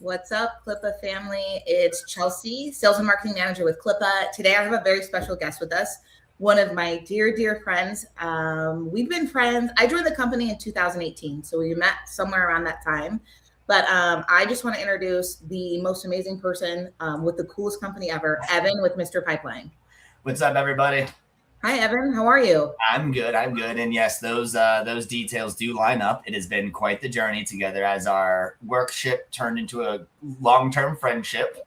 What's up, CLIPA family? It's Chelsea, Sales and Marketing Manager with CLIPA. Today I have a very special guest with us, one of my dear friends. We've been friends. I joined the company in 2018, so we met somewhere around that time. But I just want to introduce the most amazing person with the coolest company ever, Evan with Mr. Pipeline. What's up, everybody? Hi, Evan. How are you? I'm good. And yes, those details do line up. It has been quite the journey together as our workship turned into a long-term friendship.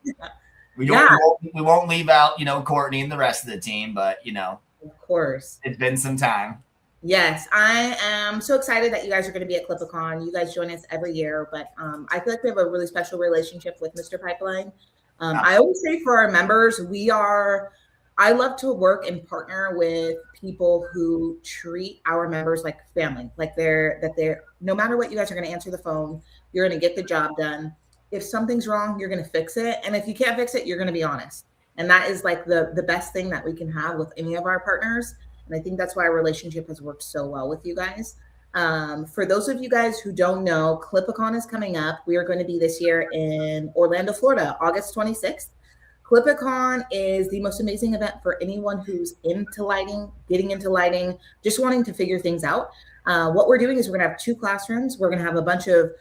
We won't leave out, Courtney and the rest of the team, but of course, it's been some time. Yes, I am so excited that you guys are going to be at CLIPACon. You guys join us every year, but I feel like we have a really special relationship with Mr. Pipeline. I always say for our members, I love to work and partner with people who treat our members like family, like they're no matter what, you guys are going to answer the phone. You're going to get the job done. If something's wrong, you're going to fix it. And if you can't fix it, you're going to be honest. And that is like the best thing that we can have with any of our partners. And I think that's why our relationship has worked so well with you guys. For those of you guys who don't know, CLIPACon is coming up. We are going to be this year in Orlando, Florida, August 26th. CLIPACon is the most amazing event for anyone who's into lighting, getting into lighting, just wanting to figure things out. What we're doing is we're going to have 2 classrooms. We're going to have a bunch of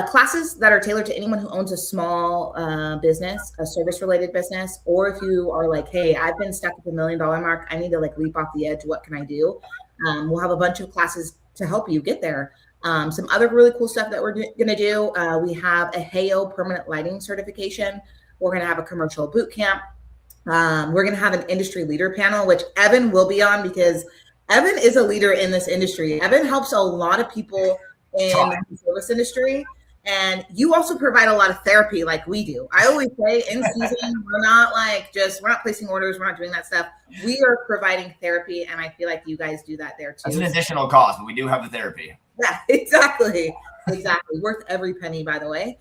classes that are tailored to anyone who owns a small business, a service-related business, or if you are like, hey, I've been stuck at the $1 million mark. I need to leap off the edge. What can I do? We'll have a bunch of classes to help you get there. Some other really cool stuff that we're going to do. We have a HAYO permanent lighting certification. We're going to have a commercial boot camp. We're going to have an industry leader panel, which Evan will be on because Evan is a leader in this industry. Evan helps a lot of people in the service industry. And you also provide a lot of therapy like we do. I always say in season, we're not placing orders. We're not doing that stuff. We are providing therapy. And I feel like you guys do that there too. That's an additional cost, but we do have the therapy. Yeah, exactly. Worth every penny, by the way.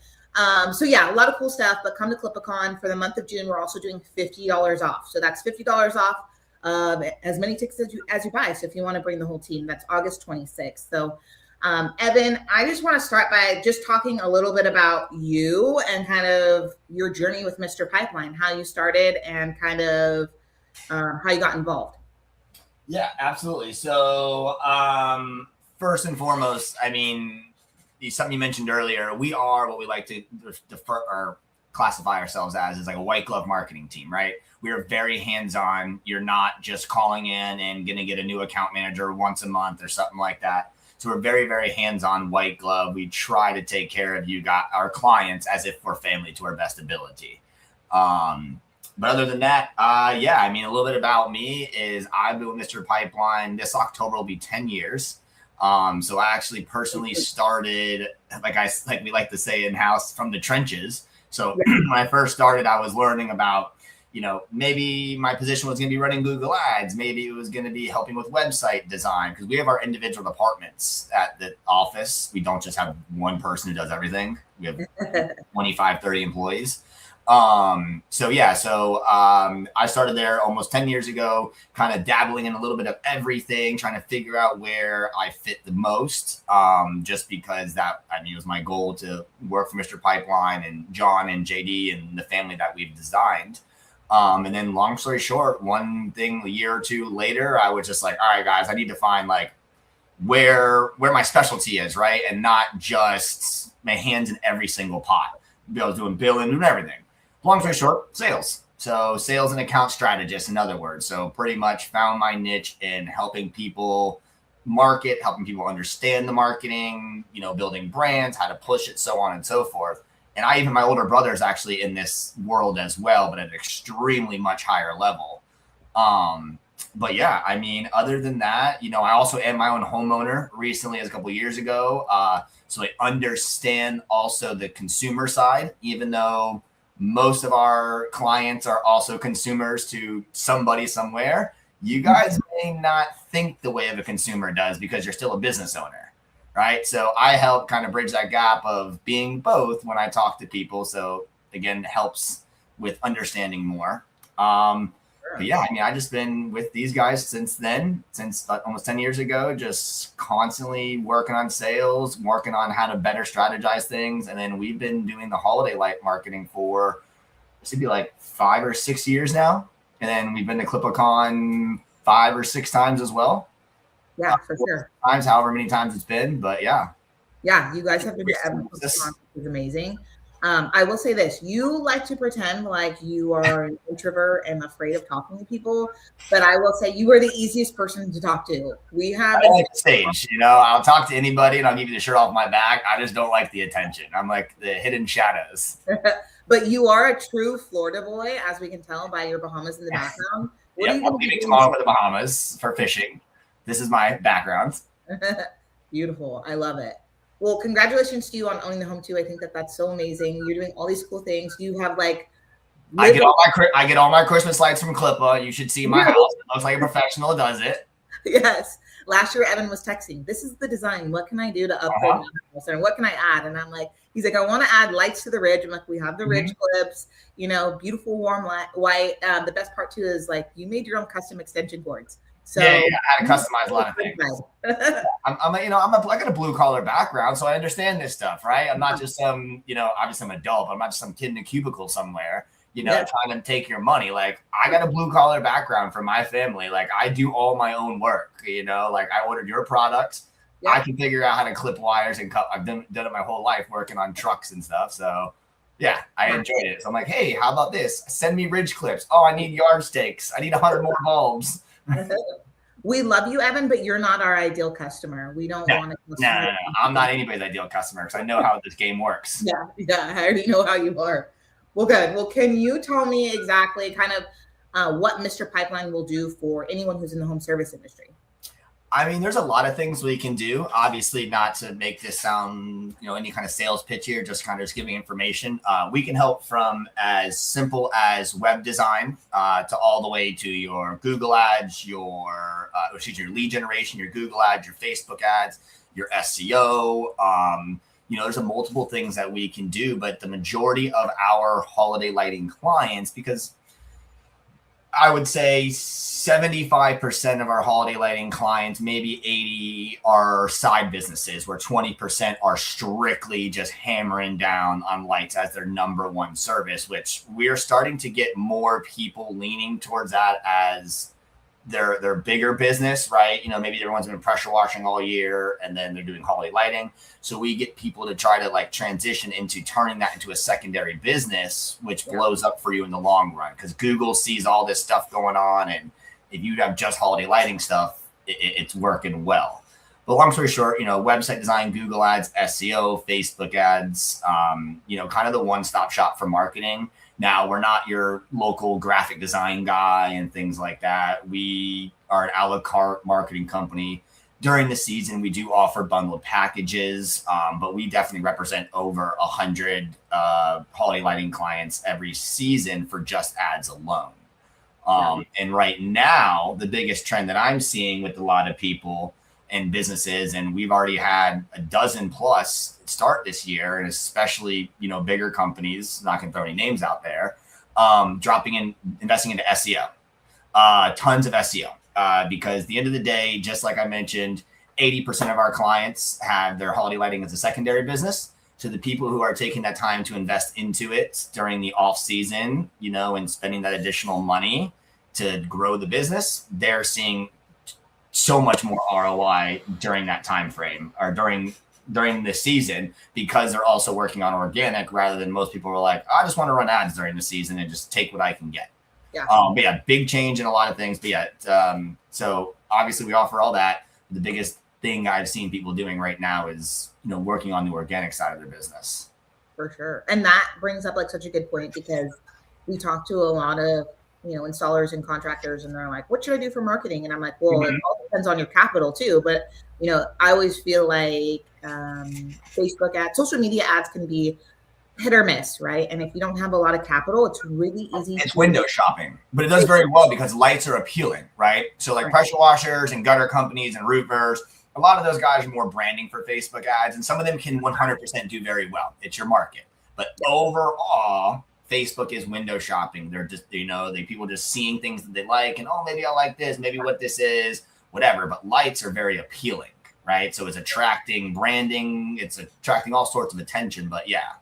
So yeah, a lot of cool stuff, but come to CLIPACon for the month of June. We're also doing $50 off. So that's $50 off as many tickets as you buy. So if you want to bring the whole team, that's August 26th. So Evan, I just want to start by just talking a little bit about you and kind of your journey with Mr. Pipeline, how you started and kind of how you got involved. Yeah, absolutely. So first and foremost, I mean, something you mentioned earlier, we are what we like to defer or classify ourselves as is like a white glove marketing team, right? We are very hands-on. You're not just calling in and going to get a new account manager once a month or something like that. So we're very, very hands-on, white glove. We try to take care of our clients as if we're family to our best ability. But other than that, I mean, a little bit about me is I've been with Mr. Pipeline. This October will be 10 years. So I actually personally started, like we like to say in-house, from the trenches. So when I first started, I was learning about, maybe my position was going to be running Google Ads. Maybe it was going to be helping with website design because we have our individual departments at the office. We don't just have one person who does everything. We have 25, 30 employees. I started there almost 10 years ago, kind of dabbling in a little bit of everything, trying to figure out where I fit the most. Just because it was my goal to work for Mr. Pipeline and John and JD and the family that we've designed. And then long story short, one thing a year or two later, I was just like, all right, guys, I need to find where my specialty is, right? And not just my hands in every single pot. I was doing billing and everything. Long story short, sales. So sales and account strategist, in other words. So pretty much found my niche in helping people market, helping people understand the marketing, building brands, how to push it, so on and so forth. And my older brother is actually in this world as well, but at an extremely much higher level. But yeah, I mean, other than that, I also am my own homeowner recently, as a couple of years ago. So I understand also the consumer side, even though most of our clients are also consumers to somebody somewhere. You guys may not think the way of a consumer does because you're still a business owner, right? So I help kind of bridge that gap of being both when I talk to people. So again, it helps with understanding more. But yeah, I mean, I just been with these guys since then, since almost 10 years ago, just constantly working on sales, working on how to better strategize things. And then we've been doing the holiday light marketing for, this would be like 5 or 6 years now. And then we've been to ClipACon 5 or 6 times as well. Yeah, for sure. Times, however many times it's been, but yeah. Yeah, you guys have been to every ClipACon, which is amazing. I will say this, you like to pretend like you are an introvert and afraid of talking to people, but I will say you are the easiest person to talk to. We have I like the stage, you know, I'll talk to anybody and I'll give you the shirt off my back. I just don't like the attention. I'm like the hidden shadows. But you are a true Florida boy, as we can tell by your Bahamas in the background. Yeah, I'm leaving tomorrow for the Bahamas for fishing. This is my background. Beautiful. I love it. Well, congratulations to you on owning the home too. I think that that's so amazing. You're doing all these cool things. You have like, I get all my Christmas lights from CLIPA. You should see my house. It looks like a professional does it. Yes. Last year, Evan was texting, this is the design. What can I do to upgrade my house? And what can I add? And I'm like, he's like, I want to add lights to the ridge. I'm like, we have the ridge clips, you know, beautiful warm white. The best part too is like, you made your own custom extension cords. So yeah, I had to customize a lot of things. I got a blue collar background, so I understand this stuff, right? I'm not just some, you know, obviously I'm an adult, but I'm not just some kid in a cubicle somewhere, you know, trying to take your money. Like, I got a blue collar background for my family. Like, I do all my own work, you know, like I ordered your products. Yeah. I can figure out how to clip wires and cut. I've done it my whole life working on trucks and stuff. So yeah, I enjoyed it. So I'm like, hey, how about this? Send me ridge clips. Oh, I need yard stakes. I need 100 more bulbs. We love you, Evan, but you're not our ideal customer. We don't want to. No. I'm not anybody's ideal customer because I know how this game works. Yeah. I already know how you are. Well, good. Well, can you tell me exactly kind of what Mr. Pipeline will do for anyone who's in the home service industry? I mean, there's a lot of things we can do. Obviously, not to make this sound, you know, any kind of sales pitch here, just kind of giving information. We can help from as simple as web design to all the way to your Google ads, your lead generation, your Google ads, your Facebook ads, your SEO. You know, there's multiple things that we can do, but the majority of our holiday lighting clients, because I would say 75% of our holiday lighting clients, maybe 80 are side businesses where 20% are strictly just hammering down on lights as their number one service, which we're starting to get more people leaning towards that as their bigger business, right? You know, maybe everyone's been pressure washing all year and then they're doing holiday lighting. So we get people to try to like transition into turning that into a secondary business, which blows up for you in the long run because Google sees all this stuff going on. And if you have just holiday lighting stuff, it's working well. But long story short, you know, website design, Google ads, SEO, Facebook ads, you know, kind of the one-stop shop for marketing. Now, we're not your local graphic design guy and things like that. We are an a la carte marketing company. During the season, we do offer bundled packages, but we definitely represent over 100 holiday lighting clients every season for just ads alone. And right now, the biggest trend that I'm seeing with a lot of people and businesses, and we've already had a dozen plus start this year, and especially, you know, bigger companies, not gonna throw any names out there, investing into SEO, tons of SEO, because at the end of the day, just like I mentioned, 80% of our clients have their holiday lighting as a secondary business. So the people who are taking that time to invest into it during the off season, you know, and spending that additional money to grow the business, they're seeing so much more ROI during that time frame or during the season because they're also working on organic rather than most people are like, I just want to run ads during the season and just take what I can get. But yeah, big change in a lot of things. But yeah, so obviously we offer all that. The biggest thing I've seen people doing right now is, you know, working on the organic side of their business. For sure. And that brings up like such a good point because we talk to a lot of, you know, installers and contractors and they're like, what should I do for marketing? And I'm like, well, it all depends on your capital too. But, you know, I always feel like Facebook ads, social media ads can be hit or miss, right? And if you don't have a lot of capital, it's really easy. It's window shopping, but it does very well because lights are appealing, right? So like pressure washers and gutter companies and roofers, a lot of those guys are more branding for Facebook ads, and some of them can 100% do very well. It's your market. But overall, Facebook is window shopping. They're just, people just seeing things that they like and, oh, maybe I like this, maybe what this is, whatever. But lights are very appealing, right? So it's attracting branding. It's attracting all sorts of attention. But yeah.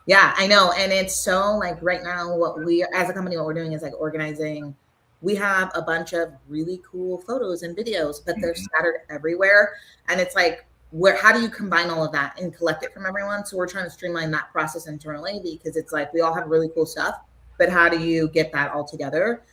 Yeah, I know. And it's so like right now, what we as a company, what we're doing is like organizing. We have a bunch of really cool photos and videos, but they're scattered everywhere. And it's like, how do you combine all of that and collect it from everyone? So we're trying to streamline that process internally, because it's like we all have really cool stuff, but how do you get that all together?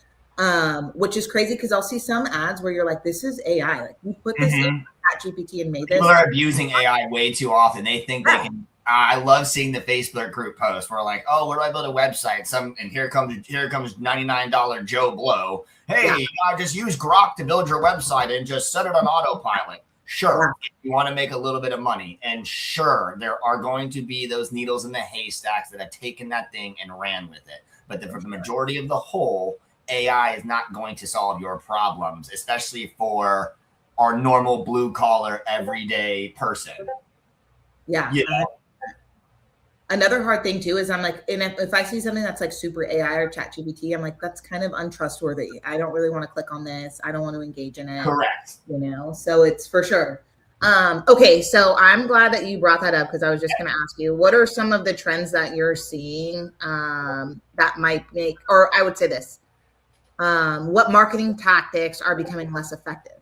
Which is crazy, because I'll see some ads where you're like, this is AI. Like, you put this in ChatGPT and made this. People are abusing AI way too often. They think they can. I love seeing the Facebook group post where like, oh, where do I build a website? And here comes $99 Joe Blow. Hey, just use Grok to build your website and just set it on autopilot. Sure, if you want to make a little bit of money. And sure, there are going to be those needles in the haystacks that have taken that thing and ran with it. But for the majority of the whole, AI is not going to solve your problems, especially for our normal blue collar everyday person. Yeah. Another hard thing too is I'm like, and if I see something that's like super AI or ChatGPT, I'm like, that's kind of untrustworthy. I don't really want to click on this. I don't want to engage in it. Correct. So it's for sure. Okay, so I'm glad that you brought that up, because I was just going to ask you, what are some of the trends that you're seeing that might make, or I would say this, what marketing tactics are becoming less effective?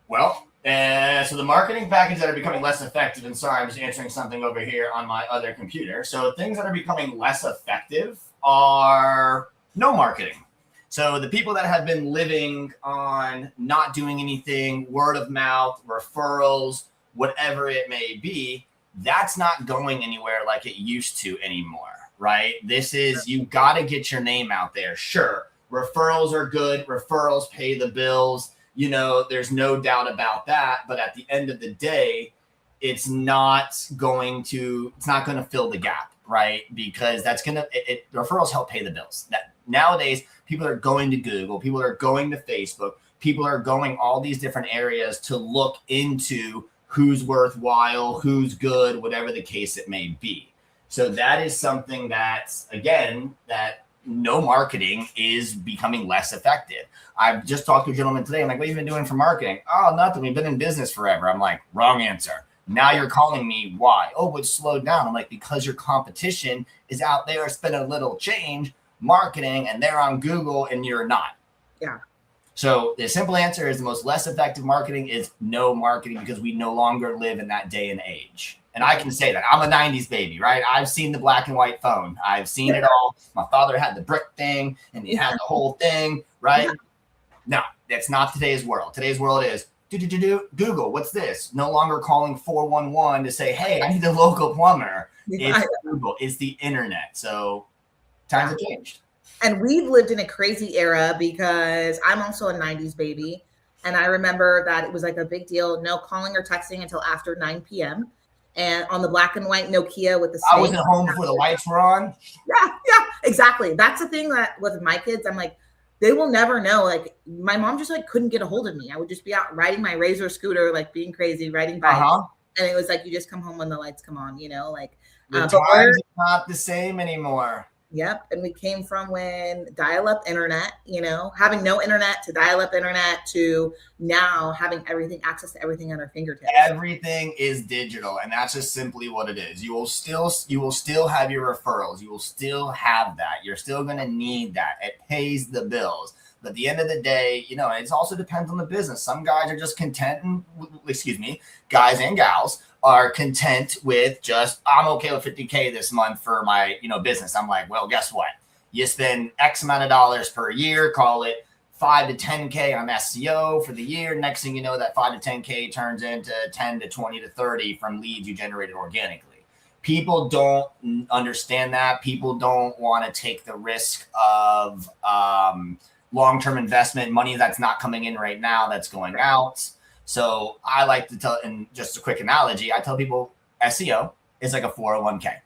Well, so the marketing packages that are becoming less effective, and sorry, I'm just answering something over here on my other computer. So things that are becoming less effective are no marketing. So the people that have been living on not doing anything, word of mouth, referrals, whatever it may be, that's not going anywhere like it used to anymore, right? This is, you got to get your name out there. Sure, referrals are good. Referrals pay the bills. There's no doubt about that. But at the end of the day, it's not going to fill the gap, right? Because referrals help pay the bills. That nowadays, people are going to Google, people are going to Facebook, people are going all these different areas to look into who's worthwhile, who's good, whatever the case it may be. So that is something that's, again, that no marketing is becoming less effective. I've just talked to a gentleman today. I'm like, what have you been doing for marketing? Oh, nothing. We've been in business forever. I'm like, wrong answer. Now you're calling me. Why? Oh, it's slowed down. I'm like, because your competition is out there spending a little change marketing and they're on Google and you're not. Yeah. So the simple answer is the most less effective marketing is no marketing, because we no longer live in that day and age. And I can say that I'm a 90s baby, right? I've seen the black and white phone. I've seen it all. My father had the brick thing and he had the whole thing, right? No, that's not today's world. Today's world is Google. What's this? No longer calling 411 to say, hey, I need a local plumber. It's Google. It's the internet. So times have changed. And we've lived in a crazy era, because I'm also a 90s baby. And I remember that it was like a big deal. No calling or texting until after 9 p.m. And on the black and white Nokia with the I wasn't home before the lights were on. Yeah, exactly. That's the thing that with my kids, I'm like, they will never know. Like, my mom just like couldn't get a hold of me. I would just be out riding my Razor scooter, like being crazy, riding bikes. And it was like, you just come home when the lights come on, like. The times are not the same anymore. Yep. And we came from when dial-up internet, having no internet to dial-up internet to now having access to everything on our fingertips. Everything is digital, and that's just simply what it is. You will still have your referrals. You will still have that. You're still going to need that. It pays the bills. But at the end of the day, it also depends on the business. Some guys are just content, guys and gals are content with just, I'm okay with 50K this month for my, business. I'm like, well, guess what? You spend X amount of dollars per year, call it 5 to 10K on SEO for the year. Next thing you know, that 5 to 10K turns into 10 to 20 to 30 from leads you generated organically. People don't understand that. People don't want to take the risk of long-term investment, money that's not coming in right now, that's going out. So I like to tell, and just a quick analogy, I tell people SEO is like a 401k.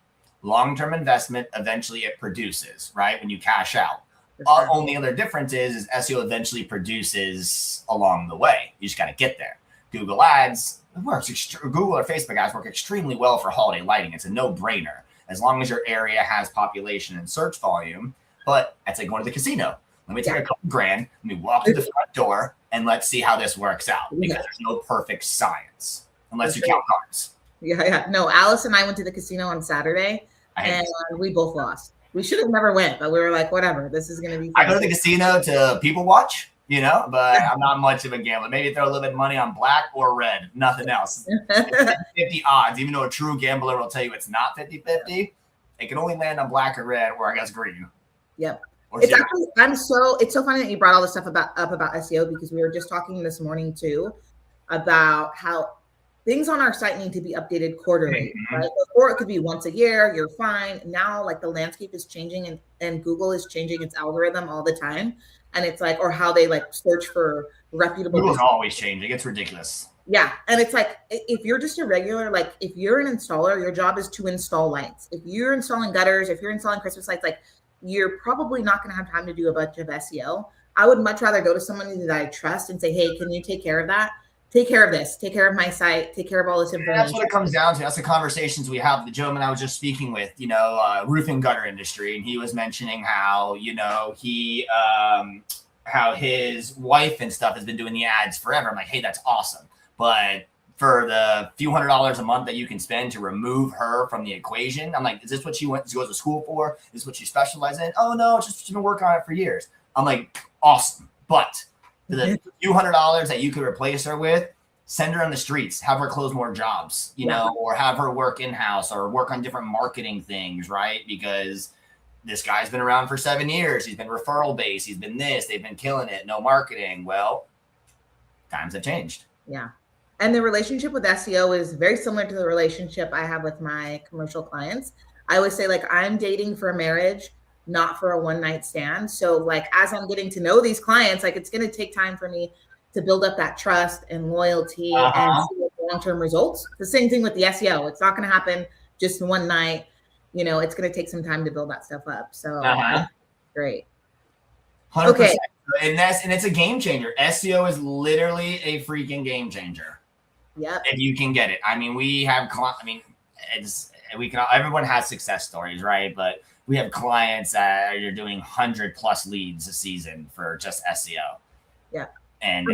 Long-term investment, eventually it produces, right? When you cash out. Only other difference is SEO eventually produces along the way. You just got to get there. Google ads works, Google or Facebook ads work extremely well for holiday lighting. It's a no-brainer. as long as your area has population and search volume. But that's like going to the casino. Let me take a couple grand, let me walk to the front door, and let's see how this works out. Because there's no perfect science unless you count cards. Yeah. No, Alice and I went to the casino on Saturday, and we both lost. We should have never went, but we were like, whatever, this is going to be fun. I go to the casino to people watch, but I'm not much of a gambler. Maybe throw a little bit of money on black or red, nothing else. 50 odds, even though a true gambler will tell you it's not 50-50. It can only land on black or red, or I guess green. Yep. It's actually, it's so funny that you brought all this stuff up about SEO, because we were just talking this morning too about how things on our site need to be updated quarterly, right? Before it could be once a year, you're fine. Now, like, the landscape is changing, and Google is changing its algorithm all the time. And it's like, or how they like search for reputable. Google's always changing. It's ridiculous. Yeah. And it's like, if you're just a regular, like if you're an installer, your job is to install lights. If you're installing gutters, if you're installing Christmas lights, like, you're probably not going to have time to do a bunch of SEO. I would much rather go to somebody that I trust and say, hey, can you take care of that? Take care of this, take care of my site, take care of all this information. That's what it comes down to. That's the conversations we have. The gentleman I was just speaking with, roofing gutter industry. And he was mentioning how, how his wife and stuff has been doing the ads forever. I'm like, hey, that's awesome. But for the few $100s a month that you can spend to remove her from the equation, I'm like, is this what she went to go to school for? Is this what she specializes in? Oh, no, it's just she's been working on it for years. I'm like, awesome. But the few $100s that you could replace her with, send her on the streets, have her close more jobs, or have her work in-house or work on different marketing things, right? Because this guy's been around for 7 years. He's been referral based. He's been this. They've been killing it. No marketing. Well, times have changed. Yeah. And the relationship with SEO is very similar to the relationship I have with my commercial clients. I always say, like, I'm dating for marriage, not for a one-night stand. So, like, as I'm getting to know these clients, like, it's going to take time for me to build up that trust and loyalty and see long-term results. The same thing with the SEO. It's not going to happen just in one night. It's going to take some time to build that stuff up. So great. 100%. Okay. And it's a game changer. SEO is literally a freaking game changer. Yep. If you can get it. I mean, everyone has success stories, right? But we have clients that are doing 100+ leads a season for just SEO. Yeah. And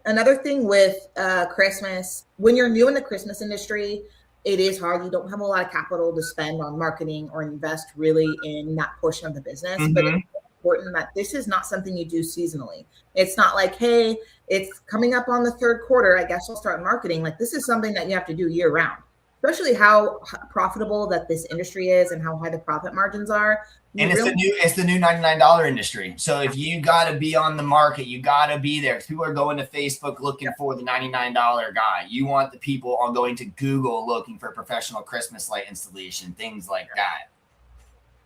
another thing with Christmas, when you're new in the Christmas industry, it is hard. You don't have a lot of capital to spend on marketing or invest really in that portion of the business. But it's important that this is not something you do seasonally. It's not like, hey, it's coming up on the third quarter, I guess I'll start marketing. Like, this is something that you have to do year round, especially how profitable that this industry is and how high the profit margins are. And it's the new $99 industry. So if you got to be on the market, you got to be there. People are going to Facebook looking for the $99 guy. You want the people on going to Google looking for professional Christmas light installation, things like that.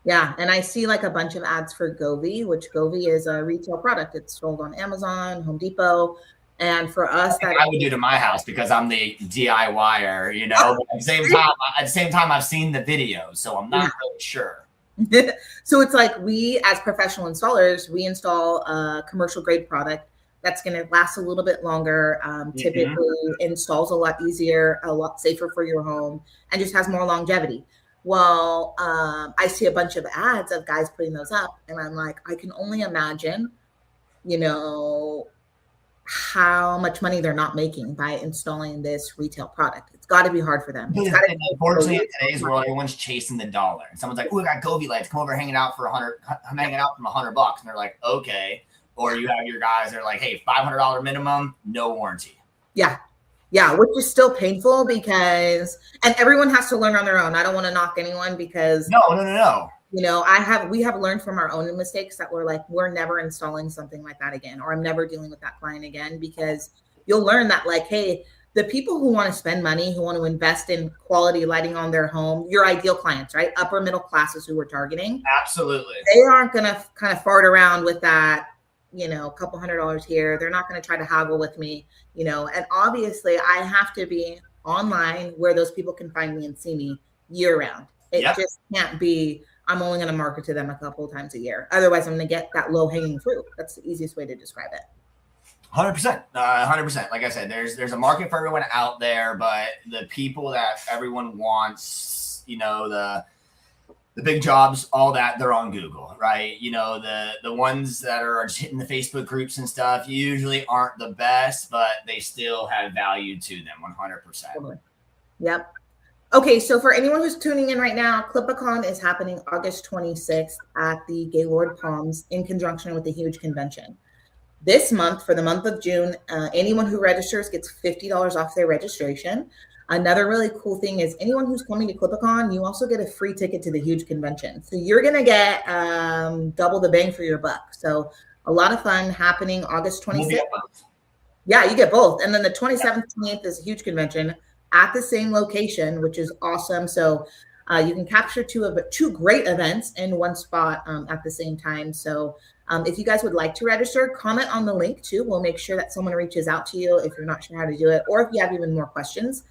Yeah. And I see like a bunch of ads for Govee, which Govee is a retail product. It's sold on Amazon, Home Depot. And for us, that I would do to my house because I'm the DIYer, But at the same time, I've seen the videos, so I'm not really sure. So it's like, we as professional installers, we install a commercial grade product that's going to last a little bit longer, typically installs a lot easier, a lot safer for your home, and just has more longevity. Well, I see a bunch of ads of guys putting those up, and I'm like, I can only imagine, how much money they're not making by installing this retail product. It's got to be hard for them. Unfortunately, in today's world, everyone's chasing the dollar. And someone's like, "Oh, I got Govee lights. Come over, hanging out for $100. I'm hanging out from $100." And they're like, "Okay." Or you have your guys that are like, "Hey, $500 minimum, no warranty." Yeah, which is still painful because, and everyone has to learn on their own. I don't want to knock anyone because no. We have learned from our own mistakes that we're never installing something like that again, or I'm never dealing with that client again, because you'll learn that, like, hey, the people who want to spend money, who want to invest in quality lighting on their home, your ideal clients, right? Upper middle classes who we're targeting. Absolutely. They aren't going to kind of fart around with that, a couple $100 here. They're not going to try to haggle with me, and obviously I have to be online where those people can find me and see me year round. It just can't be, I'm only going to market to them a couple of times a year. Otherwise, I'm going to get that low hanging fruit. That's the easiest way to describe it. 100%. 100%. Like I said, there's a market for everyone out there, but the people that everyone wants, the big jobs, all that, they're on Google, right? You know, the ones that are just hitting the Facebook groups and stuff usually aren't the best, but they still have value to them 100%. Totally. Yep. Okay, so for anyone who's tuning in right now, CLIPACon is happening August 26th at the Gaylord Palms in conjunction with the huge convention. This month, for the month of June, anyone who registers gets $50 off their registration. Another really cool thing is anyone who's coming to CLIPACon, you also get a free ticket to the huge convention. So you're going to get double the bang for your buck. So a lot of fun happening August 26th. Yeah, you get both. And then the 27th, 28th is a huge convention at the same location, which is awesome. So you can capture two great events in one spot at the same time. So if you guys would like to register, comment on the link too. We'll make sure that someone reaches out to you if you're not sure how to do it, or if you have even more questions.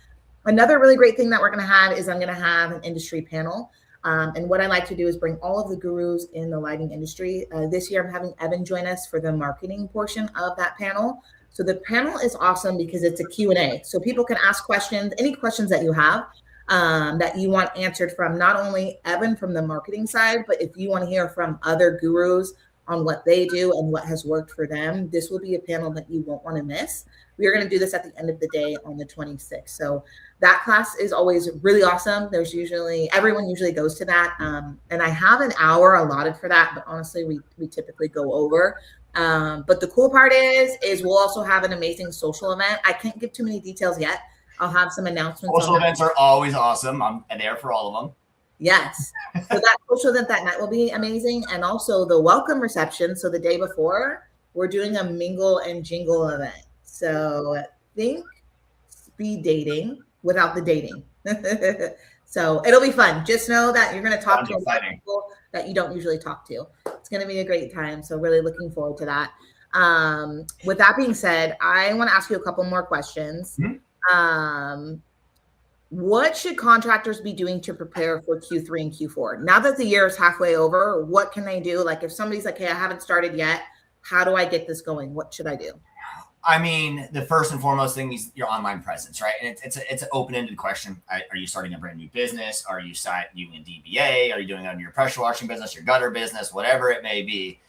Another really great thing that we're going to have is I'm going to have an industry panel. And what I like to do is bring all of the gurus in the lighting industry. This year, I'm having Evan join us for the marketing portion of that panel. So the panel is awesome because it's a Q&A. So people can ask questions, any questions that you have that you want answered from not only Evan from the marketing side, but if you want to hear from other gurus on what they do and what has worked for them, this will be a panel that you won't want to miss. We are going to do this at the end of the day on the 26th. So that class is always really awesome. Everyone usually goes to that. And I have an hour allotted for that, but honestly, we typically go over. But the cool part is we'll also have an amazing social event. I can't give too many details yet. I'll have some announcements. Social events are always awesome. I'm there for all of them. Yes. So that social event that night will be amazing. And also the welcome reception. So the day before, we're doing a mingle and jingle event. So think speed dating without the dating. So it'll be fun. Just know that you're going to talk to a lot of people that you don't usually talk to. It's going to be a great time. So really looking forward to that. With that being said, I want to ask you a couple more questions. Mm-hmm. What should contractors be doing to prepare for Q3 and Q4? Now that the year is halfway over, what can they do? Like if somebody's like, hey, I haven't started yet. How do I get this going? What should I do? I mean, the first and foremost thing is your online presence, right? And it's an open-ended question. Are you starting a brand new business? Are you doing a DBA? Are you doing it under your pressure washing business, your gutter business, whatever it may be?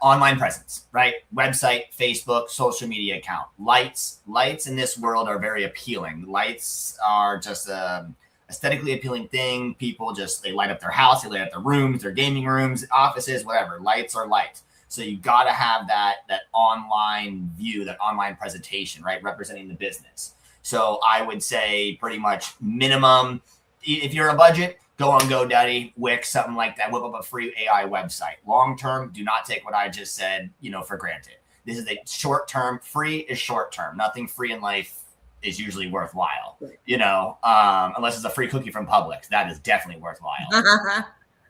Online presence, right? Website, Facebook, social media account. Lights in this world are very appealing. Lights are just a aesthetically appealing thing. People they light up their house, they light up their rooms, their gaming rooms, offices, whatever. Lights are lights. So you got to have that online view, that online presentation, right? Representing the business. So I would say pretty much minimum, if you're on a budget, go on GoDaddy, Wix, something like that. Whip up a free AI website. Long-term, do not take what I just said, for granted. This is a short-term. Free is short-term. Nothing free in life is usually worthwhile, unless it's a free cookie from Publix. That is definitely worthwhile.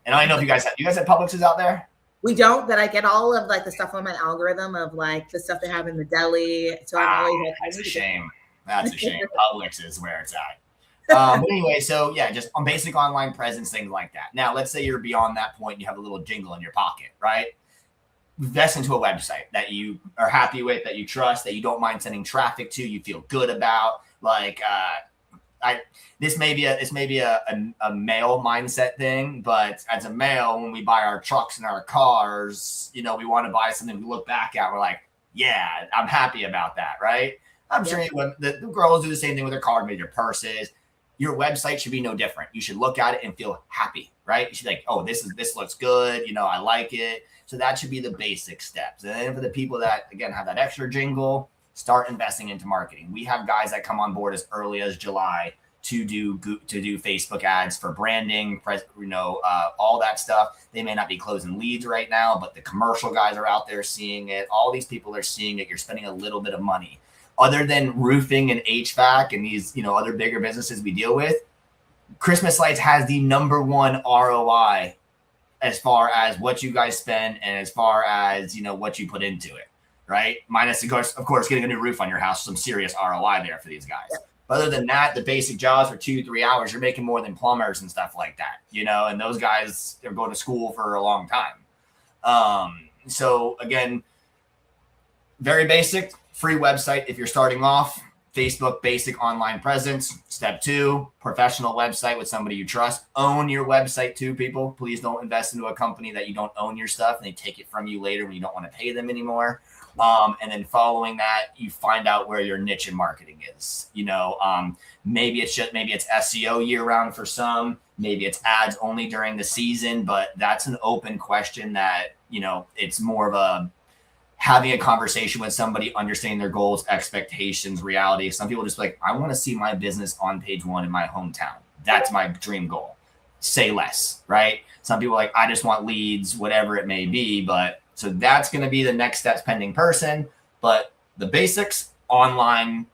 And I don't know if you guys have Publixes out there? We don't, but I get all of the stuff on my algorithm of the stuff they have in the deli. So I'm always that's a shame. That's a shame. Publix is where it's at. But anyway, so yeah, just on basic online presence, things like that. Now, let's say you're beyond that point, you have a little jingle in your pocket, right? Invest into a website that you are happy with, that you trust, that you don't mind sending traffic to, you feel good about. This may be a male mindset thing, but as a male, when we buy our trucks and our cars, we want to buy something we look back at. We're like, yeah, I'm happy about that, right? I'm sure the girls do the same thing with their car, maybe their purses. Your website should be no different. You should look at it and feel happy, right? You should be like, oh, this looks good. I like it. So that should be the basic steps. And then for the people that, again, have that extra jingle, start investing into marketing. We have guys that come on board as early as July to do Facebook ads for branding, all that stuff. They may not be closing leads right now, but the commercial guys are out there seeing it. All these people are seeing it. You're spending a little bit of money. Other than roofing and HVAC and these, other bigger businesses we deal with, Christmas lights has the number one ROI as far as what you guys spend and as far as, what you put into it, right? Minus, of course, getting a new roof on your house, some serious ROI there for these guys. Yeah. But other than that, the basic jobs for 2-3 hours, you're making more than plumbers and stuff like that, and those guys, they're going to school for a long time. So again, very basic, free website if you're starting off, Facebook basic online presence. Step 2, professional website with somebody you trust. Own your website too, people. Please don't invest into a company that you don't own your stuff and they take it from you later when you don't want to pay them anymore. And then following that, you find out where your niche in marketing is. Maybe it's SEO year round for some, maybe it's ads only during the season, but that's an open question that, it's more of a having a conversation with somebody, understanding their goals, expectations, reality. Some people just I want to see my business on page 1 in my hometown. That's my dream goal. Say less, right? Some people I just want leads, whatever it may be. But so that's going to be the next steps pending person. But the basics, online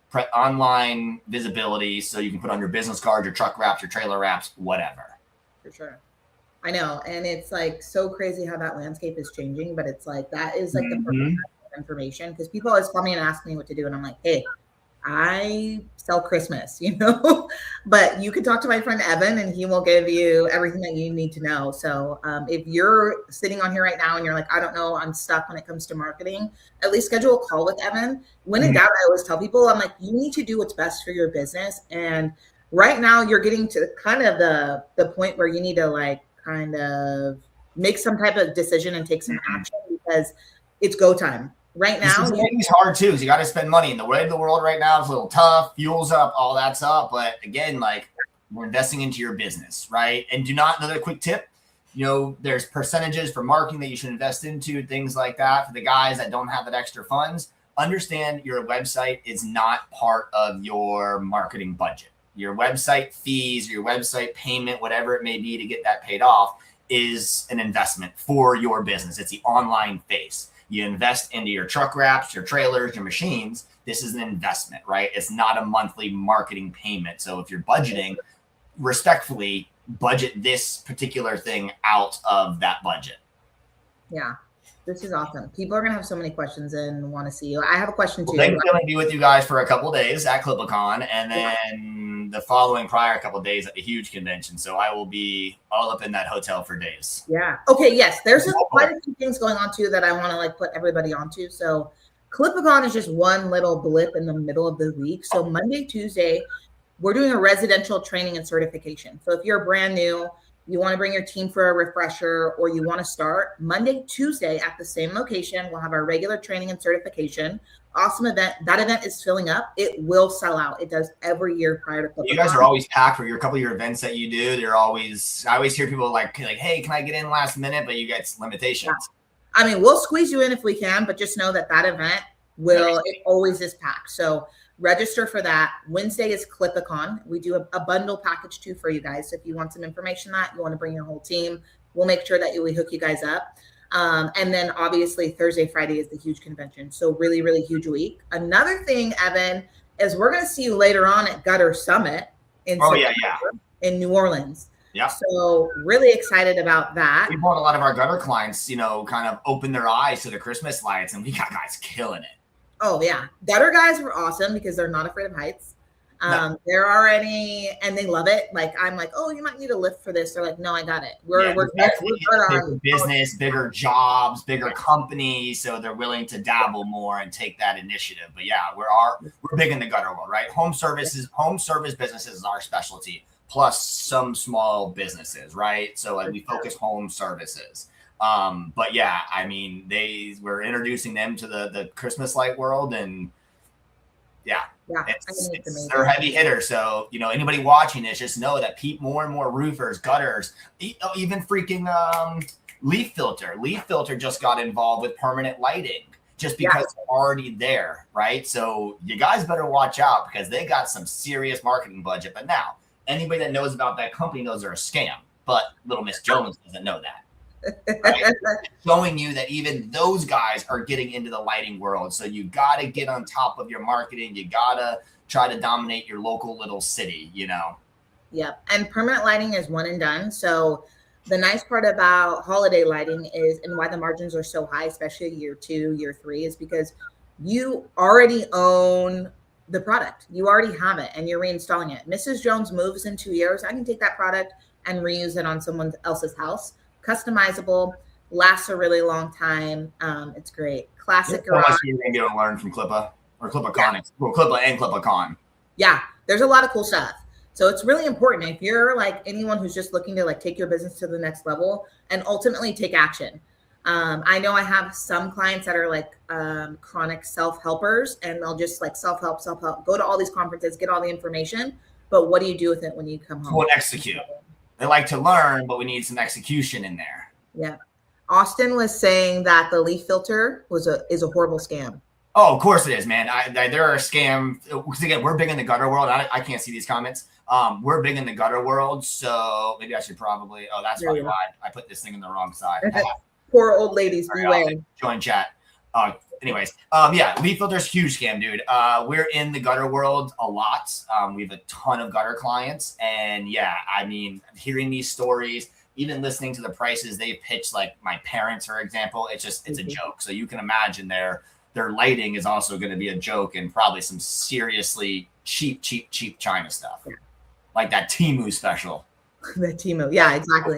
visibility, so you can put on your business cards, your truck wraps, your trailer wraps, whatever. For sure. I know. And it's so crazy how that landscape is changing, but it's that is the perfect information, because people always call me and ask me what to do. And I'm like, hey, I sell Christmas, but you can talk to my friend Evan and he will give you everything that you need to know. So if you're sitting on here right now and you're I don't know, I'm stuck when it comes to marketing, at least schedule a call with Evan. When in doubt, I always tell people, I'm you need to do what's best for your business. And right now you're getting to kind of the point where you need to kind of make some type of decision and take some action, because it's go time right now. It's hard too, because you got to spend money, and the way of the world right now is a little tough. Fuel's up, all that's up. But again, we're investing into your business, right? And another quick tip, there's percentages for marketing that you should invest into, things like that. For the guys that don't have that extra funds, understand your website is not part of your marketing budget. Your website fees, your website payment, whatever it may be to get that paid off, is an investment for your business. It's the online face. You invest into your truck wraps, your trailers, your machines. This is an investment, right? It's not a monthly marketing payment. So if you're budgeting, respectfully, budget this particular thing out of that budget. Yeah. This is awesome. People are going to have so many questions and want to see you. I have a question too. I'm going to be with you guys for a couple of days at CLIPACon, and then the following prior couple of days at the huge convention. So I will be all up in that hotel for days. Yeah. Okay. Yes. There's quite a few things going on too that I want to put everybody onto. So CLIPACon is just one little blip in the middle of the week. So Monday, Tuesday, we're doing a residential training and certification. So if you're brand new, you want to bring your team for a refresher, or you want to start, Monday, Tuesday at the same location, we'll have our regular training and certification. Awesome event. That event is filling up. It will sell out. It does every year prior to CLIPACon. You guys are always packed for your couple of your events that you do. I always hear people hey, can I get in last minute? But you get limitations. Yeah. I mean, we'll squeeze you in if we can, but just know that event it always is packed. So register for that. Wednesday is CLIPACon. We do a bundle package too for you guys. So if you want some information that you want to bring your whole team, we'll make sure that we hook you guys up. And then obviously Thursday, Friday is the huge convention. So really, really huge week. Another thing, Evan, is we're going to see you later on at Gutter Summit in in New Orleans. Yeah. So really excited about that. We brought a lot of our gutter clients, kind of open their eyes to the Christmas lights, and we got guys killing it. Oh yeah. Gutter guys were awesome because they're not afraid of heights. They're already, and they love it. I'm oh, you might need a lift for this. They're like, no, I got it. We're bigger business, bigger jobs, bigger companies. So they're willing to dabble more and take that initiative. But yeah, we're big in the gutter world, right? Home service businesses is our specialty, plus some small businesses, right? So we focus home services. But yeah, I mean, we're introducing them to the Christmas light world, and it's they're heavy hitters. So, anybody watching this, just know that more and more roofers, gutters, even freaking Leaf Filter just got involved with permanent lighting just because they're already there, right? So you guys better watch out, because they got some serious marketing budget. But now, anybody that knows about that company knows they're a scam, but little Miss Jones doesn't know that. Right? Showing you that even those guys are getting into the lighting world. So you got to get on top of your marketing. You got to try to dominate your local little city, Yep. And permanent lighting is one and done. So the nice part about holiday lighting is, and why the margins are so high, especially year 2, year 3, is because you already own the product. You already have it and you're reinstalling it. Mrs. Jones moves in 2 years. I can take that product and reuse it on someone else's house. Customizable, lasts a really long time. It's great. Classic garage. How much are you going to be able to learn from CLIPA? or CLIPA well, CLIPA and CLIPA. Yeah, there's a lot of cool stuff. So it's really important if you're like anyone who's just looking to like take your business to the next level and ultimately take action. I know I have some clients that are like chronic self-helpers, and they'll just like self-help, go to all these conferences, get all the information. But what do you do with it when you come home? We'll execute. They like to learn, but we need some execution in there. Yeah. Austin was saying that the leaf filter is a horrible scam. Oh, of course it is, man. There are scams. Because again, we're big in the gutter world. I can't see these comments. We're big in the gutter world, so maybe I should probably. Oh, that's probably why I put this thing on the wrong side. Poor old ladies, beware. Join chat. Anyways, yeah, leaf filter's huge scam, dude. We're in the gutter world a lot. We have a ton of gutter clients, and yeah, I mean, hearing these stories, even listening to the prices they pitch, like my parents, for example, it's a joke. So you can imagine their lighting is also going to be a joke, and probably some seriously cheap China stuff, like that Temu special. The Temu, yeah, exactly.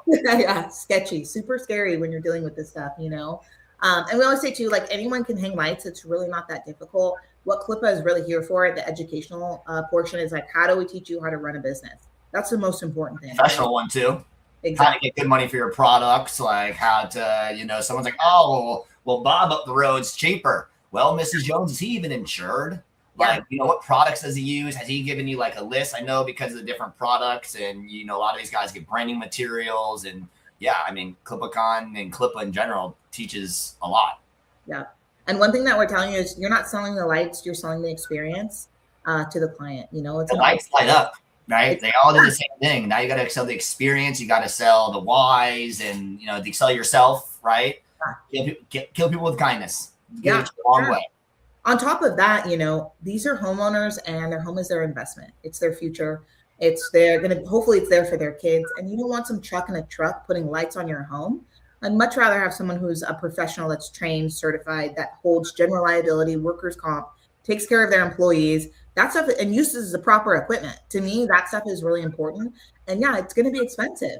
Yeah, sketchy, super scary when you're dealing with this stuff, you know. And we always say too, like anyone can hang lights. It's really not that difficult. What CLIPA is really here for, the educational portion, is like, how do we teach you how to run a business? That's the most important thing. Professional one too. Exactly. How to get good money for your products, like how to, you know, someone's like, oh, well, Bob up the road's cheaper. Well, Mrs. Jones, is he even insured? Like, you know, what products does he use? Has he given you like a list? I know because of the different products, and, you know, a lot of these guys get branding materials, and yeah, I mean, CLIPA and CLIPA in general teaches a lot. Yeah. And one thing that we're telling you is you're not selling the lights, you're selling the experience to the client. You know, it's the lights light up, right? They all do the same thing. Now you got to sell the experience. You got to sell the whys, and, you know, to sell yourself, right? Kill people with kindness. Get it the wrong way. On top of that, you know, these are homeowners, and their home is their investment. It's their future. Hopefully it's there for their kids. And you don't want some truck in a truck putting lights on your home. I'd much rather have someone who's a professional that's trained, certified, that holds general liability, workers' comp, takes care of their employees, that stuff, and uses the proper equipment. To me, that stuff is really important. And yeah, it's going to be expensive.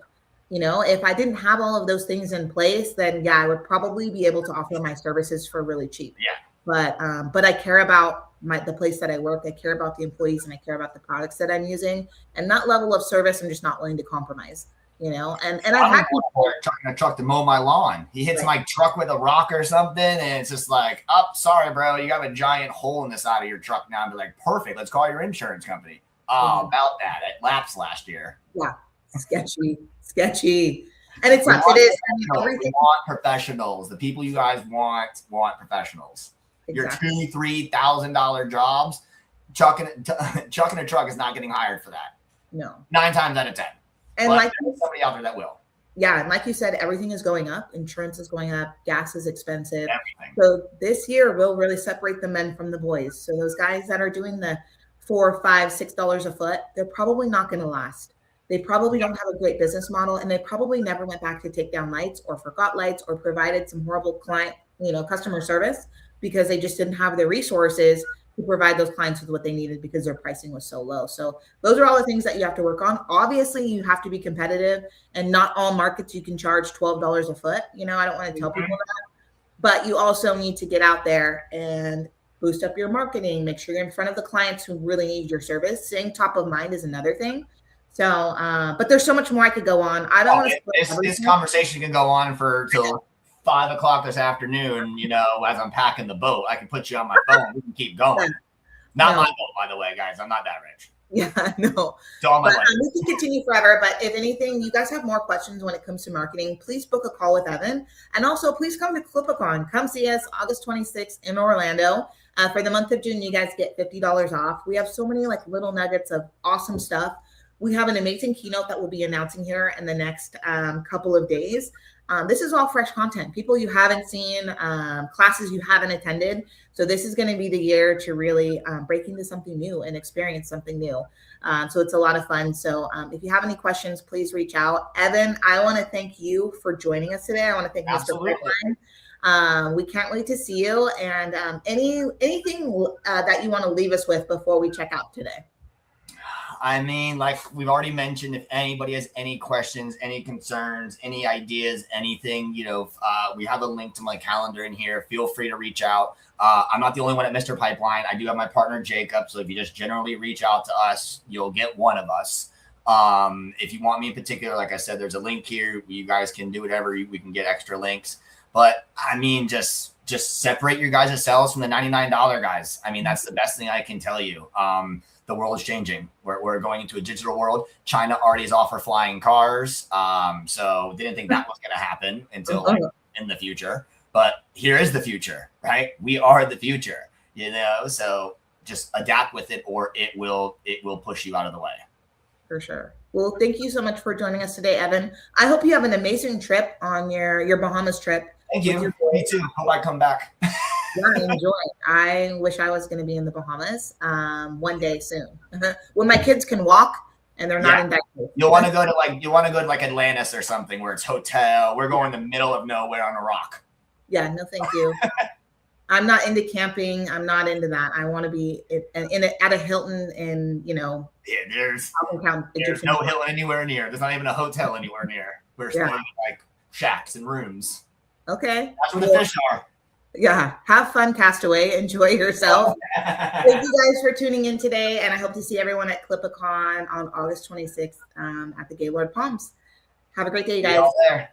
You know, if I didn't have all of those things in place, then yeah, I would probably be able to offer my services for really cheap. Yeah. But I care about the place that I work. I care about the employees, and I care about the products that I'm using, and that level of service I'm just not willing to compromise, you know. And I've had people trying a truck to mow my lawn. He hits my truck with a rock or something, and it's just like, oh, sorry, bro, you have a giant hole in the side of your truck now. And be like, perfect, let's call your insurance company. Oh, about that. It lapsed last year. Yeah, sketchy. And it's not. It is. We want professionals. The people you guys want professionals. Exactly. Your $2,000-$3,000 jobs, chucking a truck is not getting hired for that. No. 9 times out of 10. And but like there's somebody out there that will. Yeah, and like you said, everything is going up. Insurance is going up. Gas is expensive. Everything. So this year will really separate the men from the boys. So those guys that are doing the $4, $5, $6 a foot, they're probably not going to last. They probably don't have a great business model, and they probably never went back to take down lights, or forgot lights, or provided some horrible client, customer service, because they just didn't have the resources to provide those clients with what they needed because their pricing was so low. So those are all the things that you have to work on. Obviously, you have to be competitive, and not all markets you can charge $12 a foot. I don't want to tell people that, but you also need to get out there and boost up your marketing, make sure you're in front of the clients who really need your service. Staying top of mind is another thing. So, but there's so much more I could go on. I don't want to. This conversation can go on for till 5 o'clock this afternoon. As I'm packing the boat, I can put you on my phone. We can keep going. Not my boat, by the way, guys. I'm not that rich. Yeah, no. We can continue forever. But if anything, you guys have more questions when it comes to marketing, please book a call with Evan. And also, please come to CLIPA. Come see us August 26th in Orlando. For the month of June, you guys get $50 off. We have so many little nuggets of awesome stuff. We have an amazing keynote that we'll be announcing here in the next couple of days. This is all fresh content, people you haven't seen, classes you haven't attended. So this is going to be the year to really break into something new and experience something new. So it's a lot of fun. So if you have any questions, please reach out. Evan, I want to thank you for joining us today. I want to thank Mr. Pipeline. We can't wait to see you. And anything that you want to leave us with before we check out today? I mean, like we've already mentioned, if anybody has any questions, any concerns, any ideas, anything, we have a link to my calendar in here. Feel free to reach out. I'm not the only one at Mr. Pipeline. I do have my partner, Jacob. So if you just generally reach out to us, you'll get one of us. If you want me in particular, like I said, there's a link here. You guys can do whatever. We can get extra links. But I mean, just separate your guys' sales from the $99 guys. I mean, that's the best thing I can tell you. The world is changing. We're going into a digital world. China already is offer flying cars. So didn't think that was going to happen until in the future. But here is the future, right? We are the future, so just adapt with it or it will push you out of the way. For sure. Well, thank you so much for joining us today, Evan. I hope you have an amazing trip on your Bahamas trip. Thank you. Me too. Hope I come back. Yeah, enjoy. I wish I was going to be in the Bahamas one day soon when my kids can walk and they're not in diapers. You'll want to go to like Atlantis or something where it's hotel. We're going in the middle of nowhere on a rock. Yeah, no, thank you. I'm not into camping. I'm not into that. I want to be at a Hilton in, there's no Hilton anywhere near. There's not even a hotel anywhere near. We're staying in like shacks and rooms. Okay. That's where the fish are. Yeah. Have fun, Castaway. Enjoy yourself. Thank you guys for tuning in today. And I hope to see everyone at CLIPA on August 26th at the Gaylord Palms. Have a great day, you guys. See you all there.